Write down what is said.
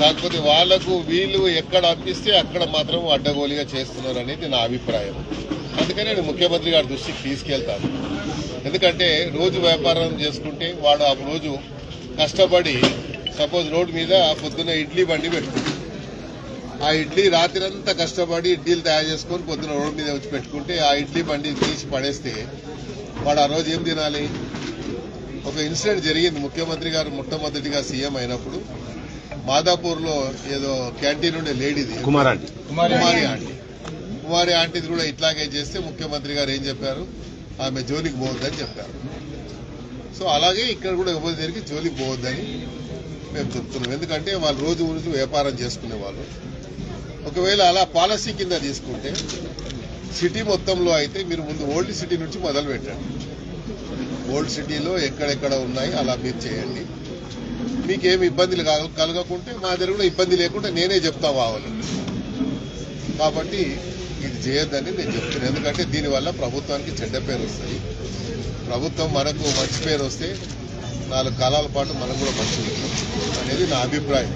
కాకపోతే వాళ్లకు వీళ్ళు ఎక్కడ అప్పిస్తే అక్కడ మాత్రం అడ్డగోలుగా చేస్తున్నారు అనేది నా అభిప్రాయం. అందుకని నేను ముఖ్యమంత్రి గారి దృష్టికి తీసుకెళ్తాను. ఎందుకంటే రోజు వ్యాపారం చేసుకుంటే వాడు ఆ రోజు కష్టపడి సపోజ్ రోడ్డు మీద పొద్దున్న ఇడ్లీ బండి పెట్టుకుంటాడు. ఆ ఇడ్లీ రాత్రంతా కష్టపడి ఇడ్లీలు తయారు చేసుకొని పొద్దున్న రోడ్డు మీద వచ్చి పెట్టుకుంటే ఆ ఇడ్లీ బండి తీసి పడేస్తే వాడు ఆ రోజు ఏం తినాలి? ఒక ఇన్సిడెంట్ జరిగింది. ముఖ్యమంత్రి గారు మొట్టమొదటిగా సీఎం అయినప్పుడు మాదాపూర్లో ఏదో క్యాంటీన్ ఉండే లేడీది కుమారి ఆంటీది కూడా ఇట్లాగే చేస్తే ముఖ్యమంత్రి గారు ఏం చెప్పారు? ఆమె జోలికి పోవద్దని చెప్పారు. సో అలాగే ఇక్కడ కూడా ఎవరి దగ్గరికి జోలికి పోవద్దని మేము చెప్తున్నాం. ఎందుకంటే వాళ్ళు రోజు వ్యాపారం చేసుకునే వాళ్ళు. ఒకవేళ అలా పాలసీ కింద తీసుకుంటే సిటీ మొత్తంలో అయితే మీరు ముందు ఓల్డ్ సిటీ నుంచి మొదలు పెట్టండి. ఓల్డ్ సిటీలో ఎక్కడెక్కడ ఉన్నాయి అలా మీరు చేయండి. మీకేమి ఇబ్బందులు కలగకుంటే మా దగ్గర కూడా ఇబ్బంది లేకుండా నేనే చెప్తా కావాలి. కాబట్టి ఇది చేయొద్దని నేను చెప్తున్నాను. ఎందుకంటే దీనివల్ల ప్రభుత్వానికి చెడ్డ పేరు వస్తుంది. ప్రభుత్వం మనకు మంచి పేరు వస్తే 4 కాలాల పాటు మనం కూడా మంచి అనేది నా అభిప్రాయం.